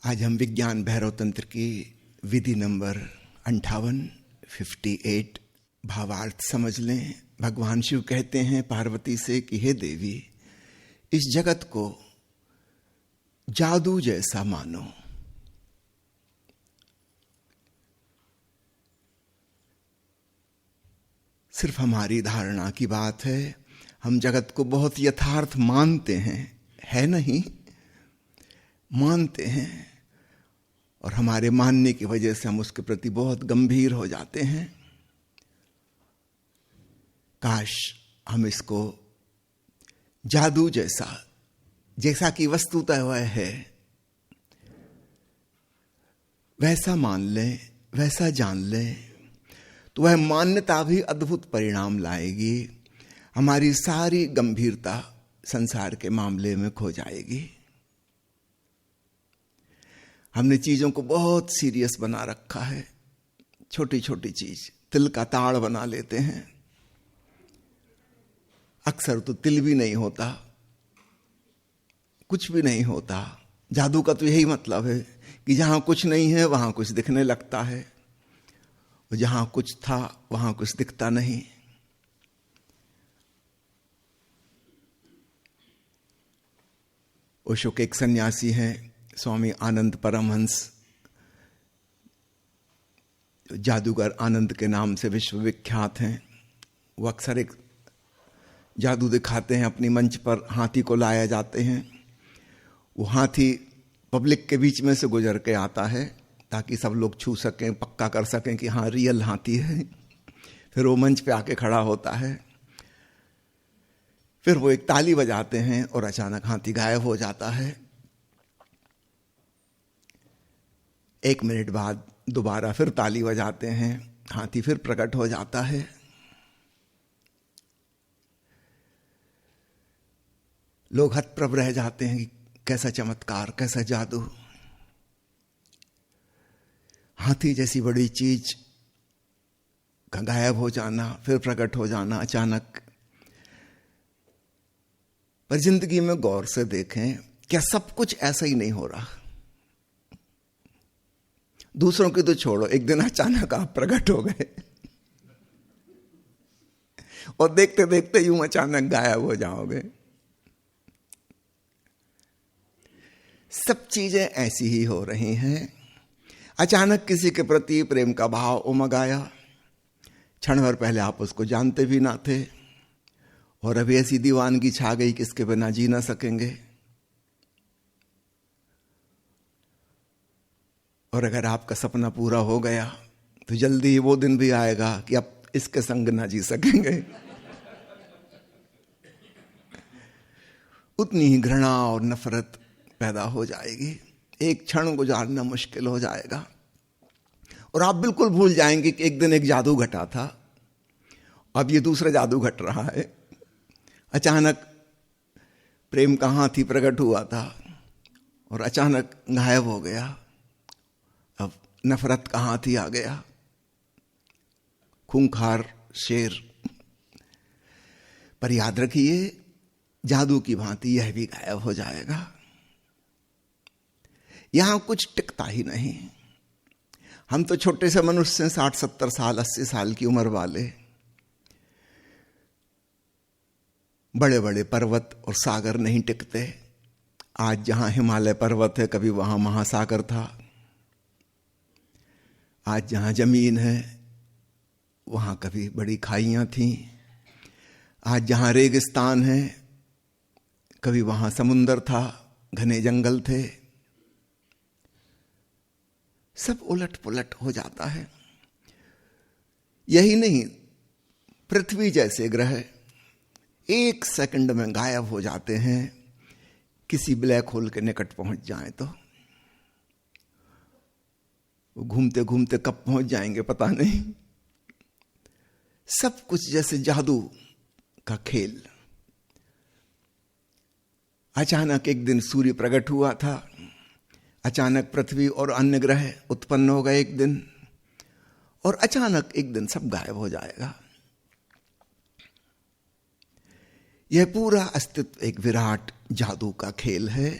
आज हम विज्ञान भैरव तंत्र की विधि नंबर 58 भावार्थ समझ लें। भगवान शिव कहते हैं पार्वती से कि हे देवी, इस जगत को जादू जैसा मानो। सिर्फ हमारी धारणा की बात है, हम जगत को बहुत यथार्थ मानते हैं, है नहीं, मानते हैं, और हमारे मानने की वजह से हम उसके प्रति बहुत गंभीर हो जाते हैं। काश हम इसको जादू जैसा कि वस्तुतः वह है वैसा मान लें, वैसा जान लें, तो वह मान्यता भी अद्भुत परिणाम लाएगी। हमारी सारी गंभीरता संसार के मामले में खो जाएगी। हमने चीजों को बहुत सीरियस बना रखा है। छोटी छोटी चीज, तिल का ताड़ बना लेते हैं। अक्सर तो तिल भी नहीं होता, कुछ भी नहीं होता। जादू का तो यही मतलब है कि जहां कुछ नहीं है वहां कुछ दिखने लगता है, और जहां कुछ था वहां कुछ दिखता नहीं। ओशो के एक सन्यासी हैं, स्वामी आनंद परमहंस, जादूगर आनंद के नाम से विश्वविख्यात हैं। वो अक्सर एक जादू दिखाते हैं। अपनी मंच पर हाथी को लाया जाते हैं। वो हाथी पब्लिक के बीच में से गुजर के आता है ताकि सब लोग छू सकें, पक्का कर सकें कि हाँ रियल हाथी है। फिर वो मंच पे आके खड़ा होता है। फिर वो एक ताली बजाते हैं और अचानक हाथी गायब हो जाता है। 1 मिनट बाद दोबारा फिर ताली बजाते हैं, हाथी फिर प्रकट हो जाता है। लोग हतप्रभ रह जाते हैं कि कैसा चमत्कार, कैसा जादू। हाथी जैसी बड़ी चीज का गायब हो जाना, फिर प्रकट हो जाना अचानक। पर जिंदगी में गौर से देखें, क्या सब कुछ ऐसा ही नहीं हो रहा? दूसरों की तो छोड़ो, एक दिन अचानक आप प्रकट हो गए और देखते देखते यूं अचानक गायब हो जाओगे। सब चीजें ऐसी ही हो रही हैं। अचानक किसी के प्रति प्रेम का भाव उमग आया। क्षण भर पहले आप उसको जानते भी ना थे, और अभी ऐसी दीवानगी छा गई कि इसके बिना जी ना सकेंगे। और अगर आपका सपना पूरा हो गया तो जल्दी ही वो दिन भी आएगा कि अब इसके संग ना जी सकेंगे। उतनी ही घृणा और नफरत पैदा हो जाएगी। एक क्षण गुजारना मुश्किल हो जाएगा, और आप बिल्कुल भूल जाएंगे कि एक दिन एक जादू घटा था, अब ये दूसरा जादू घट रहा है। अचानक प्रेम का हाथी प्रकट हुआ था और अचानक गायब हो गया। अब नफरत का हाथी आ गया, खूंखार शेर। पर याद रखिए, जादू की भांति यह भी गायब हो जाएगा। यहां कुछ टिकता ही नहीं। हम तो छोटे से मनुष्य हैं, 60-70 साल 80 साल की उम्र वाले। बड़े बड़े पर्वत और सागर नहीं टिकते। आज जहां हिमालय पर्वत है, कभी वहां महासागर था। आज जहां जमीन है वहां कभी बड़ी खाइयां थीं। आज जहां रेगिस्तान है कभी वहां समुंदर था, घने जंगल थे। सब उलट पुलट हो जाता है। यही नहीं, पृथ्वी जैसे ग्रह 1 सेकंड में गायब हो जाते हैं। किसी ब्लैक होल के निकट पहुंच जाएं तो वो घूमते घूमते कब पहुंच जाएंगे पता नहीं। सब कुछ जैसे जादू का खेल। अचानक एक दिन सूर्य प्रकट हुआ था, अचानक पृथ्वी और अन्य ग्रह उत्पन्न हो गए एक दिन, और अचानक एक दिन सब गायब हो जाएगा। यह पूरा अस्तित्व एक विराट जादू का खेल है।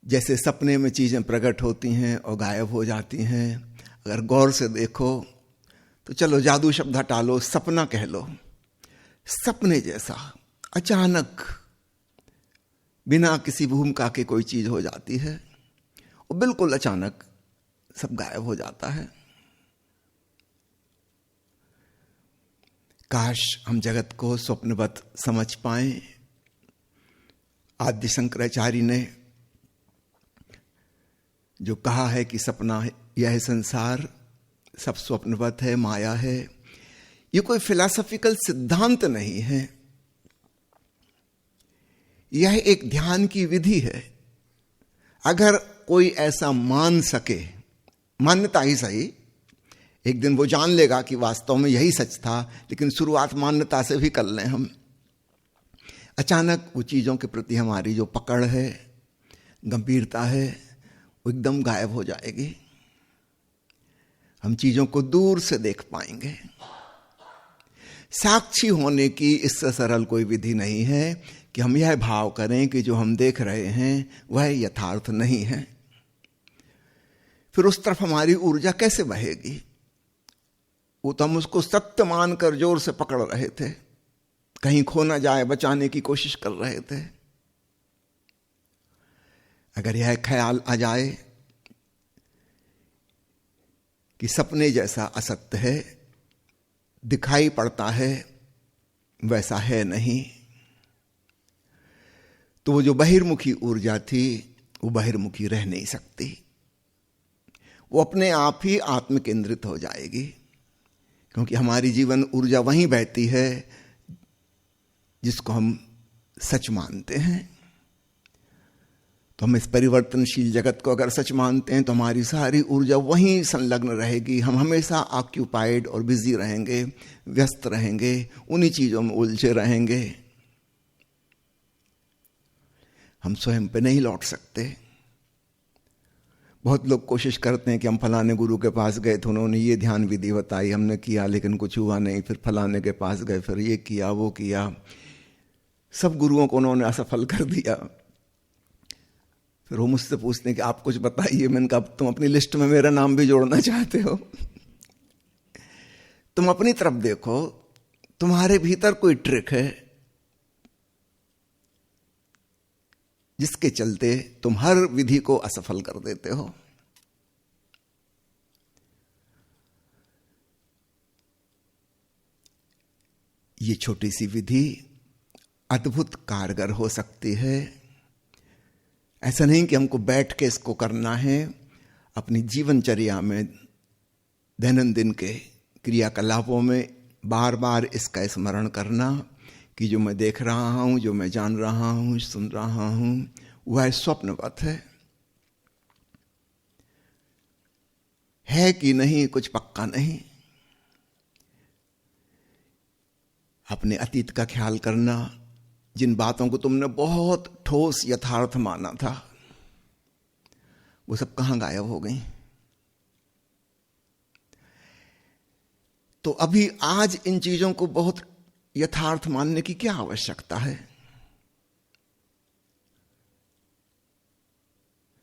जैसे सपने में चीजें प्रकट होती हैं और गायब हो जाती हैं, अगर गौर से देखो तो चलो जादू शब्द हटा लो, सपना कह लो, सपने जैसा अचानक बिना किसी भूमिका के कोई चीज हो जाती है और बिल्कुल अचानक सब गायब हो जाता है। काश हम जगत को स्वप्नवत समझ पाएं। आद्य शंकराचार्य ने जो कहा है कि सपना यह संसार सब स्वप्नवत है, माया है, ये कोई फिलॉसफिकल सिद्धांत नहीं है, यह एक ध्यान की विधि है। अगर कोई ऐसा मान सके, मान्यता ही सही, एक दिन वो जान लेगा कि वास्तव में यही सच था, लेकिन शुरुआत मान्यता से भी कर लें हम, अचानक वो चीजों के प्रति हमारी जो पकड़ है, गंभीरता है, वो एकदम गायब हो जाएगी। हम चीजों को दूर से देख पाएंगे। साक्षी होने की इससे सरल कोई विधि नहीं है कि हम यह भाव करें कि जो हम देख रहे हैं वह यथार्थ नहीं है। फिर उस तरफ हमारी ऊर्जा कैसे बहेगी? वो तो हम उसको सत्य मानकर जोर से पकड़ रहे थे, कहीं खो ना जाए बचाने की कोशिश कर रहे थे। अगर यह ख्याल आ जाए कि सपने जैसा असत्य है, दिखाई पड़ता है वैसा है नहीं, तो वो जो बहिर्मुखी ऊर्जा थी वो बहिर्मुखी रह नहीं सकती, वो अपने आप ही आत्म केंद्रित हो जाएगी। क्योंकि हमारी जीवन ऊर्जा वहीं बहती है जिसको हम सच मानते हैं। तो हम इस परिवर्तनशील जगत को अगर सच मानते हैं तो हमारी सारी ऊर्जा वहीं संलग्न रहेगी। हम हमेशा ऑक्यूपाइड और बिजी रहेंगे, व्यस्त रहेंगे, उन्हीं चीजों में उलझे रहेंगे। हम स्वयं पे नहीं लौट सकते। बहुत लोग कोशिश करते हैं कि हम फलाने गुरु के पास गए थे, उन्होंने ये ध्यान विधि बताई, हमने किया लेकिन कुछ हुआ नहीं, फिर फलाने के पास गए, फिर ये किया वो किया, सब गुरुओं को उन्होंने असफल कर दिया। फिर वो मुझसे पूछते हैं कि आप कुछ बताइए। मैंने कहा तुम अपनी लिस्ट में मेरा नाम भी जोड़ना चाहते हो? तुम अपनी तरफ देखो, तुम्हारे भीतर कोई ट्रिक है जिसके चलते तुम हर विधि को असफल कर देते हो। ये छोटी सी विधि अद्भुत कारगर हो सकती है। ऐसा नहीं कि हमको बैठ के इसको करना है, अपनी जीवनचर्या में दैनंदिन के क्रियाकलापों में बार बार इसका स्मरण करना कि जो मैं देख रहा हूं, जो मैं जान रहा हूं, सुन रहा हूं, वह स्वप्नवत है कि नहीं कुछ पक्का नहीं। अपने अतीत का ख्याल करना, जिन बातों को तुमने बहुत ठोस यथार्थ माना था वो सब कहां गायब हो गई? तो अभी आज इन चीजों को बहुत यथार्थ मानने की क्या आवश्यकता है?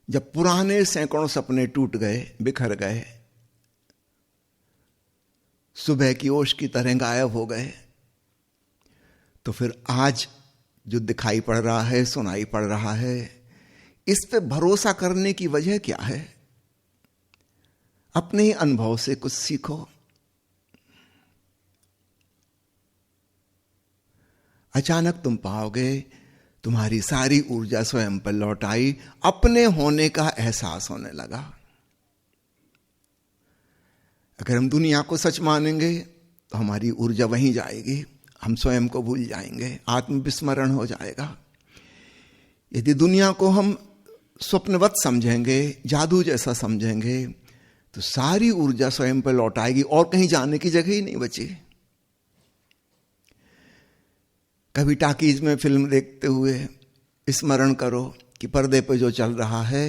जब पुराने सैकड़ों सपने टूट गए, बिखर गए, सुबह की ओश की तरह गायब हो गए, तो फिर आज जो दिखाई पड़ रहा है, सुनाई पड़ रहा है, इस पे भरोसा करने की वजह क्या है? अपने ही अनुभव से कुछ सीखो। अचानक तुम पाओगे तुम्हारी सारी ऊर्जा स्वयं पर लौट आई, अपने होने का एहसास होने लगा। अगर हम दुनिया को सच मानेंगे तो हमारी ऊर्जा वहीं जाएगी, हम स्वयं को भूल जाएंगे, आत्मविस्मरण हो जाएगा। यदि दुनिया को हम स्वप्नवत समझेंगे, जादू जैसा समझेंगे, तो सारी ऊर्जा स्वयं पर लौट आएगी और कहीं जाने की जगह ही नहीं बची। कभी टाकीज में फिल्म देखते हुए स्मरण करो कि पर्दे पर जो चल रहा है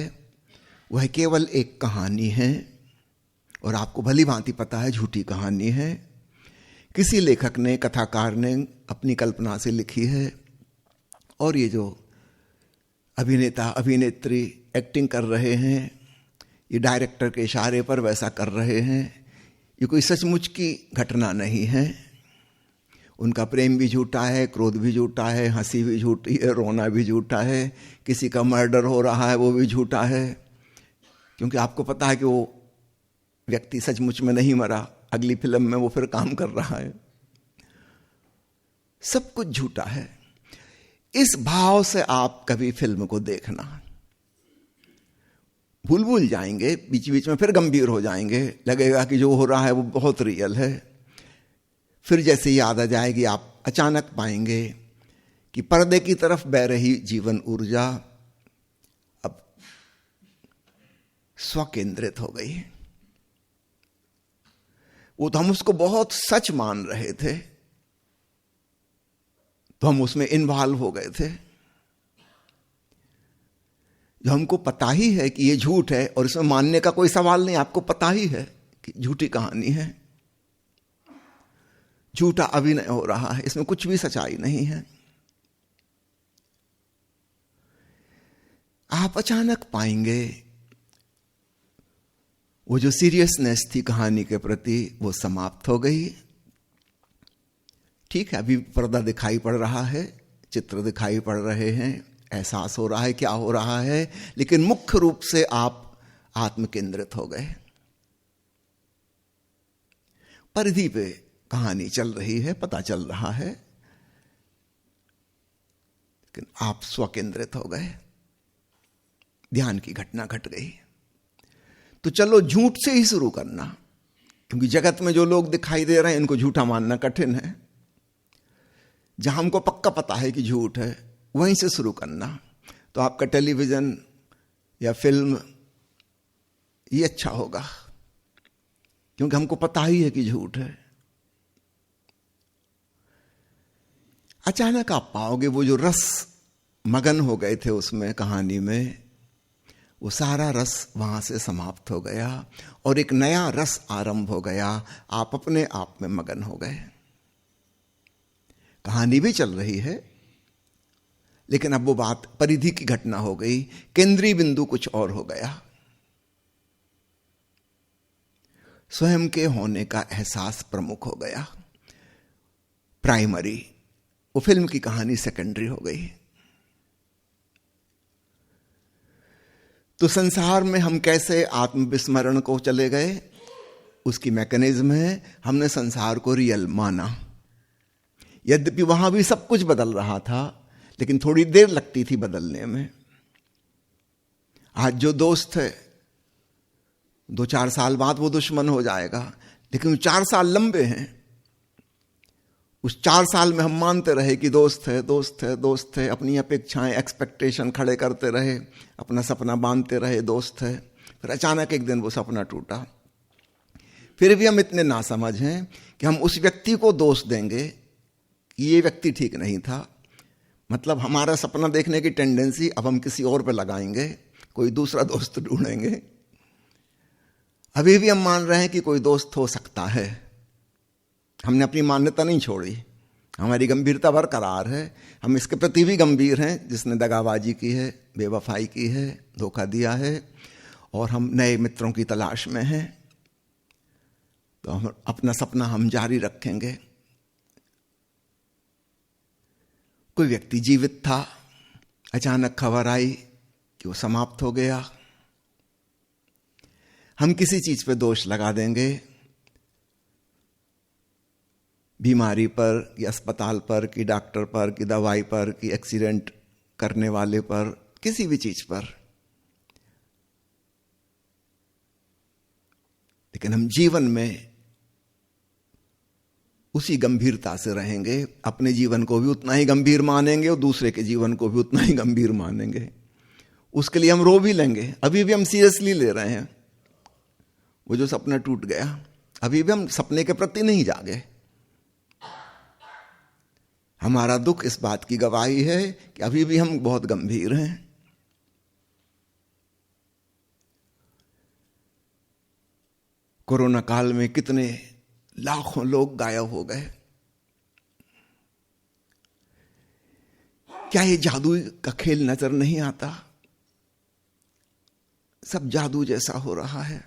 वह केवल एक कहानी है, और आपको भली भांति पता है झूठी कहानी है। किसी लेखक ने, कथाकार ने अपनी कल्पना से लिखी है, और ये जो अभिनेता अभिनेत्री एक्टिंग कर रहे हैं, ये डायरेक्टर के इशारे पर वैसा कर रहे हैं, ये कोई सचमुच की घटना नहीं है। उनका प्रेम भी झूठा है, क्रोध भी झूठा है, हंसी भी झूठी है, रोना भी झूठा है, किसी का मर्डर हो रहा है वो भी झूठा है, क्योंकि आपको पता है कि वो व्यक्ति सचमुच में नहीं मरा, अगली फिल्म में वो फिर काम कर रहा है। सब कुछ झूठा है। इस भाव से आप कभी फिल्म को देखना, भूल जाएंगे, बीच बीच में फिर गंभीर हो जाएंगे, लगेगा कि जो हो रहा है वो बहुत रियल है। फिर जैसे याद आ जाएगी, आप अचानक पाएंगे कि पर्दे की तरफ बह रही जीवन ऊर्जा अब स्वकेंद्रित हो गई। वो तो हम उसको बहुत सच मान रहे थे, तो हम उसमें इन्वॉल्व हो गए थे। जो हमको पता ही है कि ये झूठ है और इसमें मानने का कोई सवाल नहीं, आपको पता ही है कि झूठी कहानी है, झूठा अभिनय हो रहा है, इसमें कुछ भी सच्चाई नहीं है। आप अचानक पाएंगे वो जो सीरियसनेस थी कहानी के प्रति वो समाप्त हो गई। ठीक है, अभी पर्दा दिखाई पड़ रहा है, चित्र दिखाई पड़ रहे हैं, एहसास हो रहा है क्या हो रहा है, लेकिन मुख्य रूप से आप आत्म केंद्रित हो गए। परिधि पे कहानी चल रही है, पता चल रहा है, लेकिन आप स्वकेंद्रित हो गए, ध्यान की घटना घट गई। तो चलो झूठ से ही शुरू करना, क्योंकि जगत में जो लोग दिखाई दे रहे हैं इनको झूठा मानना कठिन है। जहां हमको पक्का पता है कि झूठ है वहीं से शुरू करना, तो आपका टेलीविजन या फिल्म ये अच्छा होगा, क्योंकि हमको पता ही है कि झूठ है। अचानक आप पाओगे वो जो रस मगन हो गए थे उसमें कहानी में, वो सारा रस वहां से समाप्त हो गया और एक नया रस आरंभ हो गया। आप अपने आप में मगन हो गए। कहानी भी चल रही है, लेकिन अब वो बात परिधि की घटना हो गई, केंद्रीय बिंदु कुछ और हो गया। स्वयं के होने का एहसास प्रमुख हो गया, प्राइमरी। वो फिल्म की कहानी सेकेंडरी हो गई। तो संसार में हम कैसे आत्मविस्मरण को चले गए, उसकी मैकेनिज्म है, हमने संसार को रियल माना। यद्यपि वहां भी सब कुछ बदल रहा था, लेकिन थोड़ी देर लगती थी बदलने में। आज जो दोस्त है 2-4 साल बाद वो दुश्मन हो जाएगा, लेकिन 4 साल लंबे हैं। उस 4 साल में हम मानते रहे कि दोस्त है दोस्त है दोस्त है, अपनी अपेक्षाएं एक्सपेक्टेशन खड़े करते रहे, अपना सपना बांधते रहे, दोस्त है। फिर अचानक एक दिन वो सपना टूटा। फिर भी हम इतने नासमझ हैं कि हम उस व्यक्ति को दोष देंगे कि ये व्यक्ति ठीक नहीं था। मतलब हमारा सपना देखने की टेंडेंसी अब हम किसी और पे लगाएंगे, कोई दूसरा दोस्त ढूंढेंगे। अभी भी हम मान रहे हैं कि कोई दोस्त हो सकता है, हमने अपनी मान्यता नहीं छोड़ी, हमारी गंभीरता बरकरार है। हम इसके प्रति भी गंभीर हैं जिसने दगाबाजी की है, बेवफाई की है, धोखा दिया है, और हम नए मित्रों की तलाश में हैं। तो हम अपना सपना हम जारी रखेंगे। कोई व्यक्ति जीवित था, अचानक खबर आई कि वो समाप्त हो गया। हम किसी चीज पे दोष लगा देंगे, बीमारी पर कि अस्पताल पर कि डॉक्टर पर कि दवाई पर कि एक्सीडेंट करने वाले पर, किसी भी चीज पर। लेकिन हम जीवन में उसी गंभीरता से रहेंगे, अपने जीवन को भी उतना ही गंभीर मानेंगे और दूसरे के जीवन को भी उतना ही गंभीर मानेंगे। उसके लिए हम रो भी लेंगे, अभी भी हम सीरियसली ले रहे हैं वो जो सपना टूट गया। अभी भी हम सपने के प्रति नहीं जागे। हमारा दुख इस बात की गवाही है कि अभी भी हम बहुत गंभीर हैं। कोरोना काल में कितने लाखों लोग गायब हो गए। क्या ये जादू का खेल नजर नहीं आता? सब जादू जैसा हो रहा है।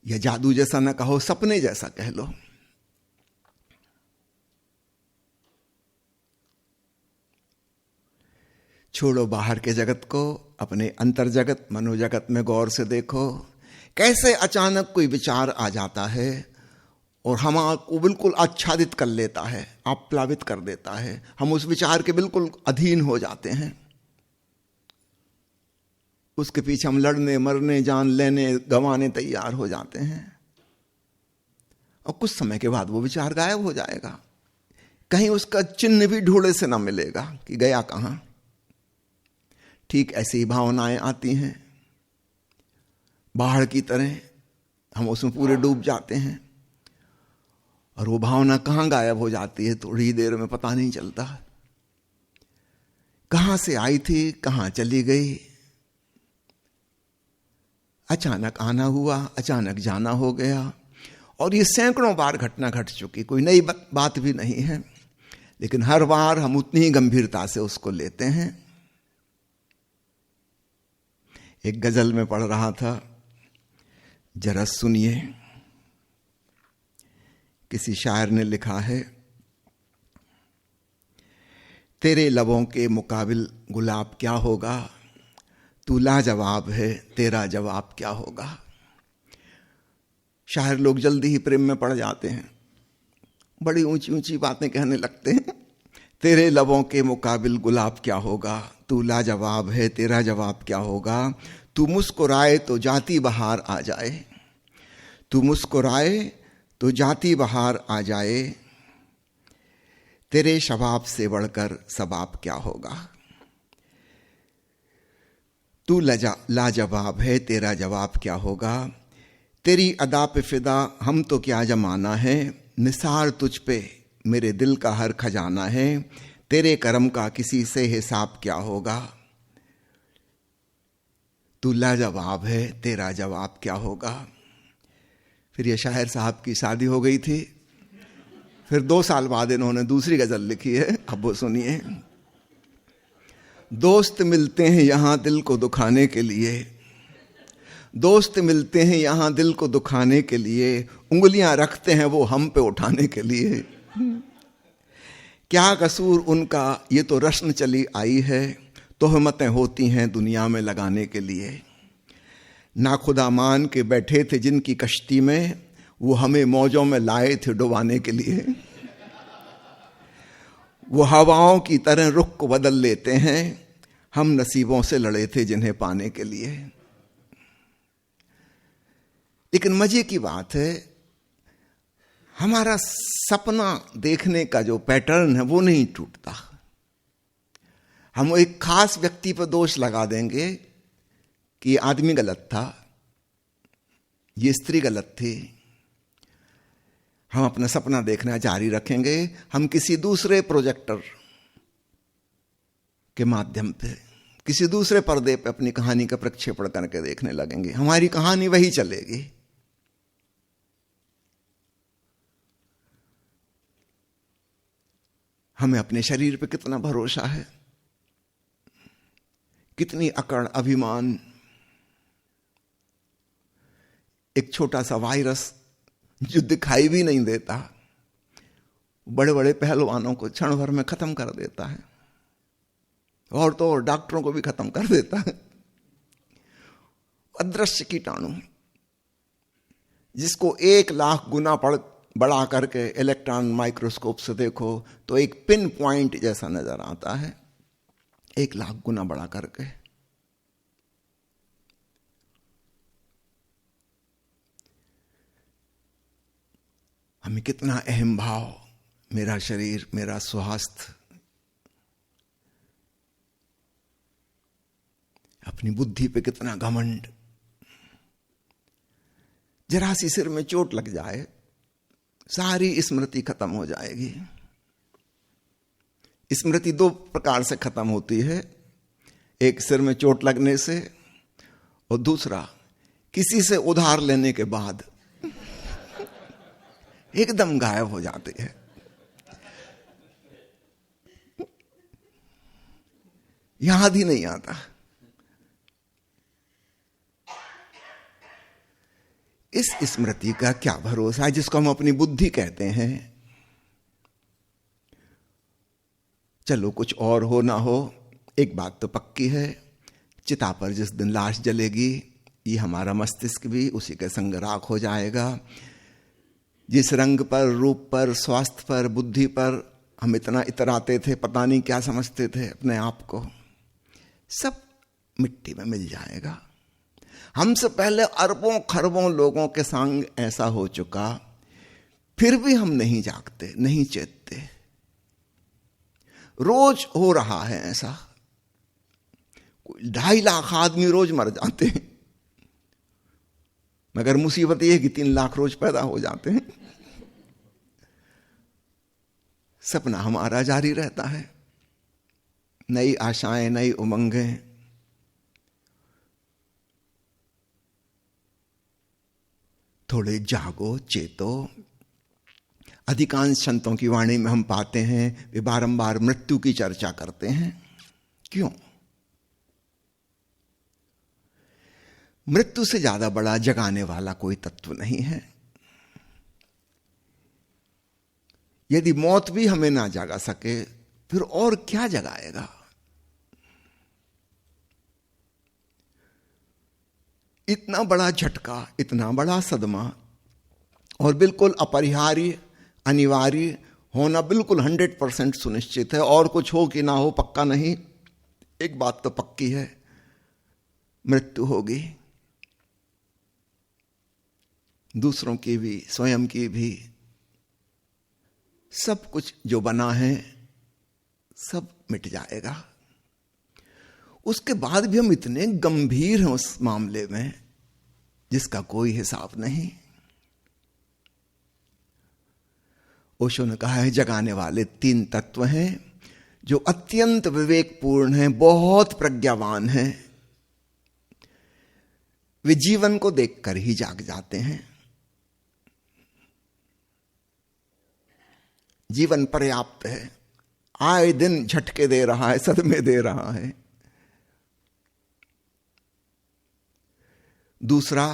यह जादू जैसा ना कहो, सपने जैसा कह लो। छोड़ो बाहर के जगत को, अपने अंतर जगत मनोजगत में गौर से देखो। कैसे अचानक कोई विचार आ जाता है और हमको बिल्कुल आच्छादित कर लेता है, आप्लावित कर देता है। हम उस विचार के बिल्कुल अधीन हो जाते हैं। उसके पीछे हम लड़ने मरने जान लेने गंवाने तैयार हो जाते हैं और कुछ समय के बाद वो विचार गायब हो जाएगा। कहीं उसका चिन्ह भी ढूंढे से ना मिलेगा कि गया कहां। ठीक ऐसी भावनाएं आती हैं बाढ़ की तरह, हम उसमें पूरे डूब जाते हैं और वो भावना कहां गायब हो जाती है थोड़ी देर में पता नहीं चलता। कहां से आई थी कहां चली गई। अचानक आना हुआ, अचानक जाना हो गया। और ये सैकड़ों बार घटना घट चुकी, कोई नई बात भी नहीं है, लेकिन हर बार हम उतनी ही गंभीरता से उसको लेते हैं। एक गजल में पढ़ रहा था, जरा सुनिए। किसी शायर ने लिखा है, तेरे लबों के मुकाबिल गुलाब क्या होगा, तू लाजवाब है तेरा जवाब क्या होगा। शायर लोग जल्दी ही प्रेम में पड़ जाते हैं, बड़ी ऊंची ऊंची बातें कहने लगते हैं। तेरे लबों के मुकाबिल गुलाब क्या होगा, तू लाजवाब है तेरा जवाब क्या होगा। तू मुस्कुराए तो जाती बहार आ जाए, तू मुस्कुराए तो जाती बहार आ जाए। तेरे शबाब से बढ़कर सबाब क्या होगा। तू लाजवाब है तेरा जवाब क्या होगा। तेरी अदा पे फिदा हम तो क्या जमाना है, निसार तुझ पे मेरे दिल का हर खजाना है। तेरे करम का किसी से हिसाब क्या होगा। तू लाजवाब है तेरा जवाब क्या होगा। फिर ये शायर साहब की शादी हो गई थी। फिर 2 साल बाद इन्होंने दूसरी गजल लिखी है, अब वो सुनिए। दोस्त मिलते हैं यहां दिल को दुखाने के लिए, दोस्त मिलते हैं यहां दिल को दुखाने के लिए। उंगलियां रखते हैं वो हम पे उठाने के लिए। क्या कसूर उनका ये तो रस्म चली आई है, तोहमतें होती हैं दुनिया में लगाने के लिए। ना खुदा मान के बैठे थे जिनकी कश्ती में, वो हमें मौजों में लाए थे डुबाने के लिए। वो हवाओं की तरह रुख को बदल लेते हैं, हम नसीबों से लड़े थे जिन्हें पाने के लिए। लेकिन मजे की बात है, हमारा सपना देखने का जो पैटर्न है वो नहीं टूटता। हम एक खास व्यक्ति पर दोष लगा देंगे कि ये आदमी गलत था, ये स्त्री गलत थी। हम अपना सपना देखना जारी रखेंगे, हम किसी दूसरे प्रोजेक्टर के माध्यम पे, किसी दूसरे पर्दे पे अपनी कहानी का प्रक्षेपण करके देखने लगेंगे। हमारी कहानी वही चलेगी। हमें अपने शरीर पे कितना भरोसा है, कितनी अकड़ अभिमान। एक छोटा सा वायरस जो दिखाई भी नहीं देता, बड़े बड़े पहलवानों को क्षण भर में खत्म कर देता है, और तो और डॉक्टरों को भी खत्म कर देता है। अदृश्य कीटाणु जिसको 1,00,000 गुना बड़ा करके इलेक्ट्रॉन माइक्रोस्कोप से देखो तो एक पिन पॉइंट जैसा नजर आता है, 1,00,000 गुना बड़ा करके। हमें कितना अहम भाव, मेरा शरीर मेरा स्वास्थ्य, अपनी बुद्धि पे कितना घमंड। जरा सी सिर में चोट लग जाए सारी स्मृति खत्म हो जाएगी। स्मृति 2 प्रकार से खत्म होती है, एक सिर में चोट लगने से और दूसरा किसी से उधार लेने के बाद। एकदम गायब हो जाती है। याद ही नहीं आता। इस स्मृति का क्या भरोसा है, जिसको हम अपनी बुद्धि कहते हैं। चलो कुछ और हो ना हो, एक बात तो पक्की है, चिता पर जिस दिन लाश जलेगी, ये हमारा मस्तिष्क भी उसी के संग राख हो जाएगा। जिस रंग पर, रूप पर, स्वास्थ्य पर, बुद्धि पर हम इतना इतराते थे, पता नहीं क्या समझते थे अपने आप को, सब मिट्टी में मिल जाएगा। हमसे पहले अरबों खरबों लोगों के संग ऐसा हो चुका, फिर भी हम नहीं जागते, नहीं चेतते। रोज हो रहा है ऐसा। 2.5 लाख आदमी रोज मर जाते हैं, मगर मुसीबत यह है कि 3 लाख रोज पैदा हो जाते हैं। सपना हमारा जारी रहता है, नई आशाएं, नई उमंगें। थोड़े जागो, चेतो। अधिकांश संतों की वाणी में हम पाते हैं वे बारंबार मृत्यु की चर्चा करते हैं। क्यों? मृत्यु से ज्यादा बड़ा जगाने वाला कोई तत्व नहीं है। यदि मौत भी हमें ना जगा सके, फिर और क्या जगाएगा? इतना बड़ा झटका, इतना बड़ा सदमा, और बिल्कुल अपरिहार्य, अनिवार्य होना बिल्कुल 100% सुनिश्चित है। और कुछ हो कि ना हो पक्का नहीं। एक बात तो पक्की है, मृत्यु होगी, दूसरों की भी, स्वयं की भी। सब कुछ जो बना है सब मिट जाएगा। उसके बाद भी हम इतने गंभीर हैं उस मामले में जिसका कोई हिसाब नहीं। ओशो ने कहा है, जगाने वाले 3 तत्व हैं जो अत्यंत विवेकपूर्ण हैं, बहुत प्रज्ञावान हैं। वे जीवन को देखकर ही जाग जाते हैं। जीवन पर्याप्त है, आए दिन झटके दे रहा है, सदमे दे रहा है। दूसरा,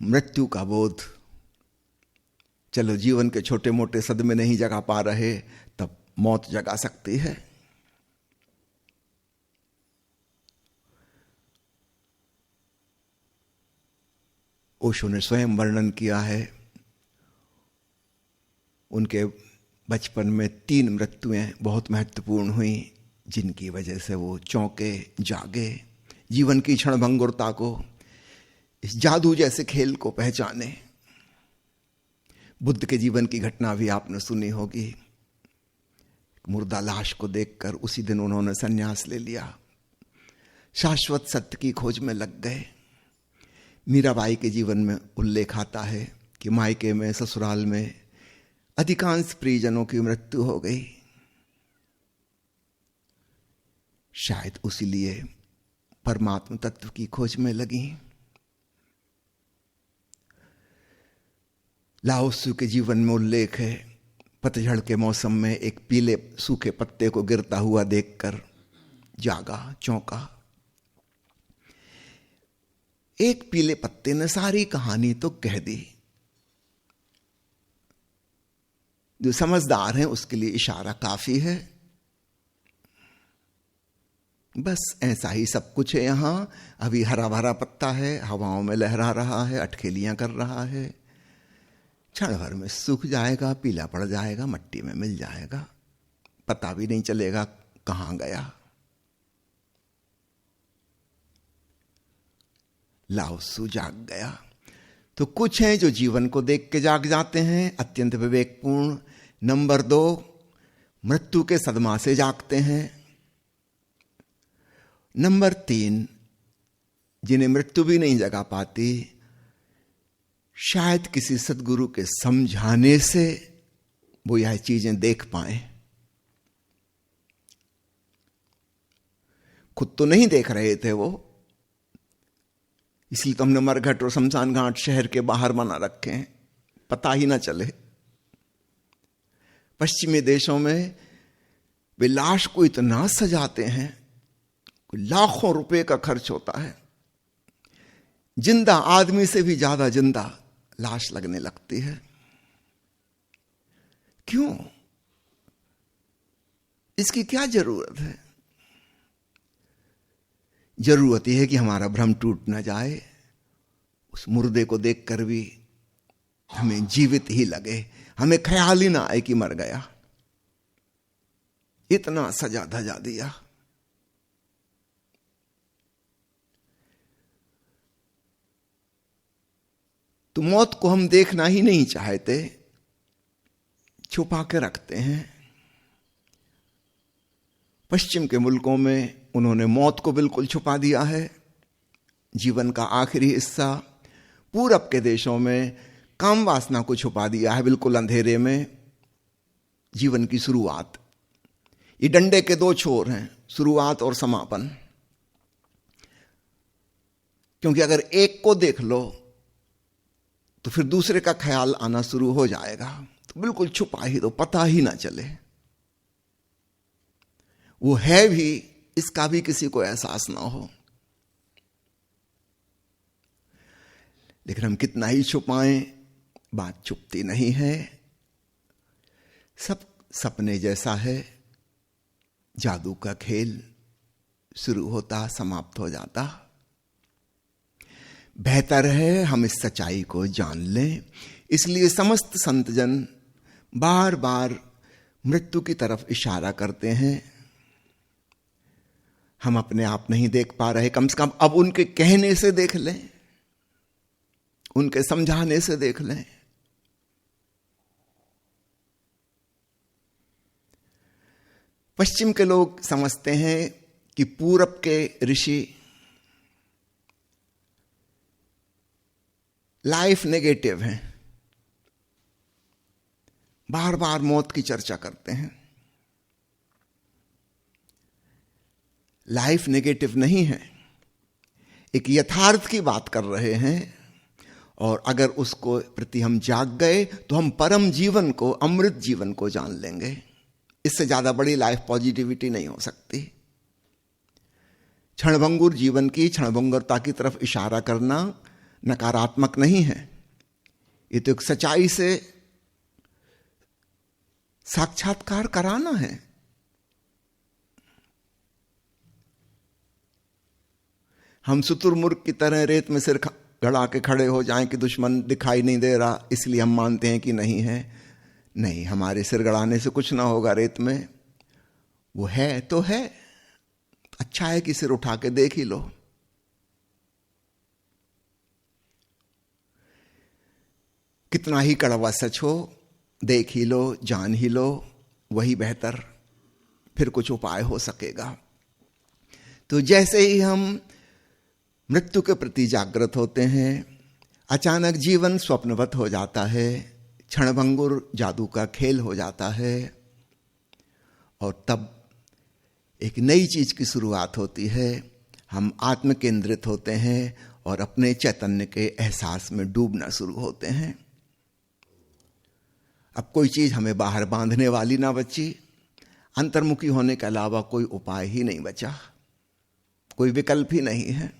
मृत्यु का बोध। चलो जीवन के छोटे मोटे सदमे नहीं जगा पा रहे, तब मौत जगा सकती है। ओशो ने स्वयं वर्णन किया है, उनके बचपन में 3 मृत्युएं बहुत महत्वपूर्ण हुई, जिनकी वजह से वो चौंके, जागे, जीवन की क्षणभंगुरता को, इस जादू जैसे खेल को पहचाने। बुद्ध के जीवन की घटना भी आपने सुनी होगी। मुर्दा लाश को देखकर उसी दिन उन्होंने संन्यास ले लिया, शाश्वत सत्य की खोज में लग गए। मीराबाई के जीवन में उल्लेख आता है कि मायके में, ससुराल में अधिकांश प्रियजनों की मृत्यु हो गई। शायद उसी लिए परमात्म तत्व की खोज में लगी। लाओ त्सु के जीवन में उल्लेख है, पतझड़ के मौसम में एक पीले सूखे पत्ते को गिरता हुआ देखकर जागा, चौंका। एक पीले पत्ते ने सारी कहानी तो कह दी। जो समझदार है उसके लिए इशारा काफी है। बस ऐसा ही सब कुछ है यहां। अभी हरा भरा पत्ता है, हवाओं में लहरा रहा है, अटखेलियां कर रहा है, क्षण भर में सूख जाएगा, पीला पड़ जाएगा, मट्टी में मिल जाएगा, पता भी नहीं चलेगा कहां गया। लाओ त्सु जाग गया। तो कुछ हैं जो जीवन को देख के जाग जाते हैं, अत्यंत विवेकपूर्ण। नंबर 2, मृत्यु के सदमा से जागते हैं। नंबर 3, जिन्हें मृत्यु भी नहीं जगा पाती, शायद किसी सद्गुरु के समझाने से वो यह चीजें देख पाए। खुद तो नहीं देख रहे थे वो, इसलिए तो हमने मरघट और शमशान घाट शहर के बाहर बना रखे हैं, पता ही ना चले। पश्चिमी देशों में वे लाश को इतना सजाते हैं, लाखों रुपए का खर्च होता है, जिंदा आदमी से भी ज्यादा जिंदा लाश लगने लगती है। क्यों? इसकी क्या जरूरत है? जरूरत यह है कि हमारा भ्रम टूट ना जाए, उस मुर्दे को देखकर भी हमें जीवित ही लगे, हमें ख्याल ही ना आए कि मर गया। इतना सजा धजा दिया। तो मौत को हम देखना ही नहीं चाहते, छुपा के रखते हैं। पश्चिम के मुल्कों में उन्होंने मौत को बिल्कुल छुपा दिया है, जीवन का आखिरी हिस्सा। पूरब के देशों में काम वासना को छुपा दिया है, बिल्कुल अंधेरे में जीवन की शुरुआत। ये डंडे के दो छोर हैं, शुरुआत और समापन। क्योंकि अगर एक को देख लो तो फिर दूसरे का ख्याल आना शुरू हो जाएगा, तो बिल्कुल छुपा ही दो, पता ही ना चले वो है भी, इसका भी किसी को एहसास ना हो। लेकिन हम कितना ही छुपाएं, बात छुपती नहीं है। सब सपने जैसा है, जादू का खेल शुरू होता समाप्त हो जाता। बेहतर है हम इस सच्चाई को जान लें। इसलिए समस्त संतजन बार बार मृत्यु की तरफ इशारा करते हैं। हम अपने आप नहीं देख पा रहे, कम से कम अब उनके कहने से देख लें, उनके समझाने से देख लें। पश्चिम के लोग समझते हैं कि पूरब के ऋषि लाइफ नेगेटिव हैं, बार बार मौत की चर्चा करते हैं। लाइफ नेगेटिव नहीं है, एक यथार्थ की बात कर रहे हैं। और अगर उसको प्रति हम जाग गए तो हम परम जीवन को, अमृत जीवन को जान लेंगे। इससे ज्यादा बड़ी लाइफ पॉजिटिविटी नहीं हो सकती। क्षणभंगुर जीवन की क्षणभंगुरता की तरफ इशारा करना नकारात्मक नहीं है, ये तो एक सच्चाई से साक्षात्कार कराना है। हम शुतुरमुर्ग की तरह रेत में सिर गड़ा के खड़े हो जाएं कि दुश्मन दिखाई नहीं दे रहा, इसलिए हम मानते हैं कि नहीं है। नहीं, हमारे सिर गड़ाने से कुछ ना होगा रेत में, वो है तो है। अच्छा है कि सिर उठा के देख ही लो। कितना ही कड़वा सच हो, देख ही लो, जान ही लो, वही बेहतर, फिर कुछ उपाय हो सकेगा। तो जैसे ही हम मृत्यु के प्रति जागृत होते हैं, अचानक जीवन स्वप्नवत हो जाता है, क्षणभंगुर जादू का खेल हो जाता है, और तब एक नई चीज की शुरुआत होती है। हम आत्म केंद्रित होते हैं और अपने चैतन्य के एहसास में डूबना शुरू होते हैं। अब कोई चीज हमें बाहर बांधने वाली ना बची, अंतर्मुखी होने के अलावा कोई उपाय ही नहीं बचा, कोई विकल्प ही नहीं है।